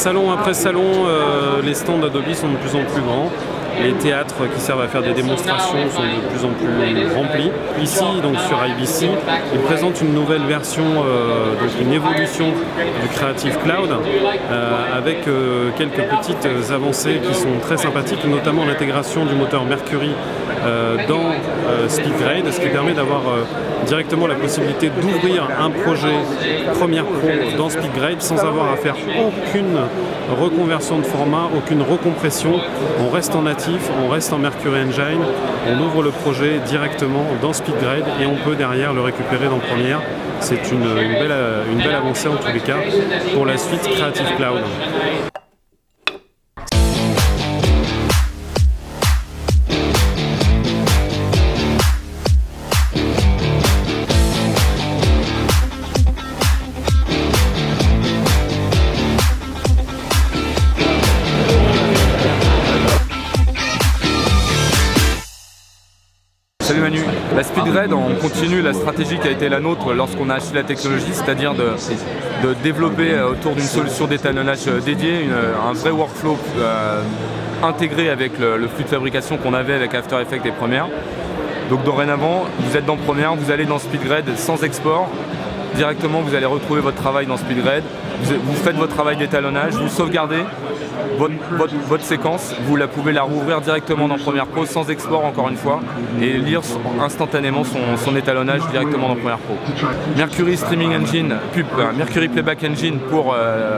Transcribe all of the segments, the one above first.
Salon après salon, les stands Adobe sont de plus en plus grands. Les théâtres qui servent à faire des démonstrations sont de plus en plus remplis. Ici, donc sur IBC, ils présentent une nouvelle version, donc une évolution du Creative Cloud avec quelques petites avancées qui sont très sympathiques, notamment l'intégration du moteur Mercury dans SpeedGrade, ce qui permet d'avoir directement la possibilité d'ouvrir un projet Premiere Pro dans SpeedGrade sans avoir à faire aucune reconversion de format, aucune recompression. On reste en natif, on reste en Mercury Engine, on ouvre le projet directement dans SpeedGrade et on peut derrière le récupérer dans Premiere. C'est une belle avancée en tous les cas pour la suite Creative Cloud. Salut Manu, la SpeedGrade, on continue la stratégie qui a été la nôtre lorsqu'on a acheté la technologie, c'est-à-dire de développer autour d'une solution d'étalonnage dédiée, un vrai workflow intégré avec le flux de fabrication qu'on avait avec After Effects et Premiere. Donc dorénavant, vous êtes dans Premiere, vous allez dans SpeedGrade sans export. Directement, vous allez retrouver votre travail dans SpeedGrade, vous faites votre travail d'étalonnage, vous sauvegardez votre séquence, vous pouvez la rouvrir directement dans Premiere Pro sans export encore une fois et lire instantanément son étalonnage directement dans Premiere Pro. Mercury Streaming Engine, Mercury Playback Engine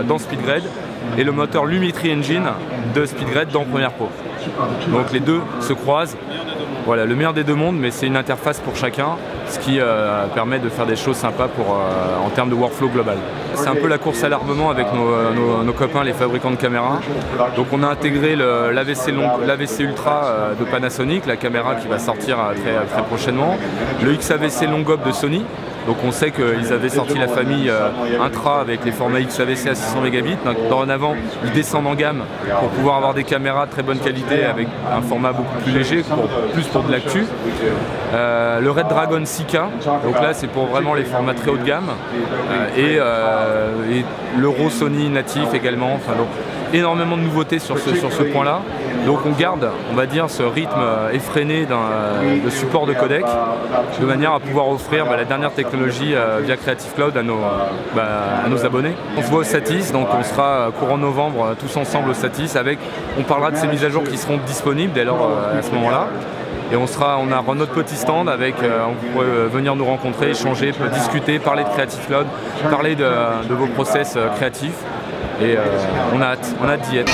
dans SpeedGrade et le moteur Lumetri Engine de SpeedGrade dans Premiere Pro. Donc les deux se croisent. Voilà, le meilleur des deux mondes, mais c'est une interface pour chacun, ce qui permet de faire des choses sympas en termes de workflow global. C'est un peu la course à l'armement avec nos copains, les fabricants de caméras. Donc on a intégré l'AVC Ultra de Panasonic, la caméra qui va sortir très prochainement, le XAVC Longop de Sony. Donc on sait qu'ils avaient sorti la famille Intra avec les formats XAVC à 600 mégabits. Dorénavant, ils descendent en gamme pour pouvoir avoir des caméras de très bonne qualité avec un format beaucoup plus léger, plus pour de l'actu. Le Red Dragon 6K, donc là c'est pour vraiment les formats très haut de gamme. Et l'Euro Sony natif également. Enfin, donc, énormément de nouveautés sur ce point-là. Donc on garde, on va dire, ce rythme effréné de support de codec, de manière à pouvoir offrir la dernière technologie via Creative Cloud à nos abonnés. On se voit au Satis, donc on sera courant novembre tous ensemble au Satis on parlera de ces mises à jour qui seront disponibles dès lors à ce moment-là. Et on a notre petit stand on pourrait venir nous rencontrer, échanger, discuter, parler de Creative Cloud, parler de vos process créatifs. Et on a hâte d'y être.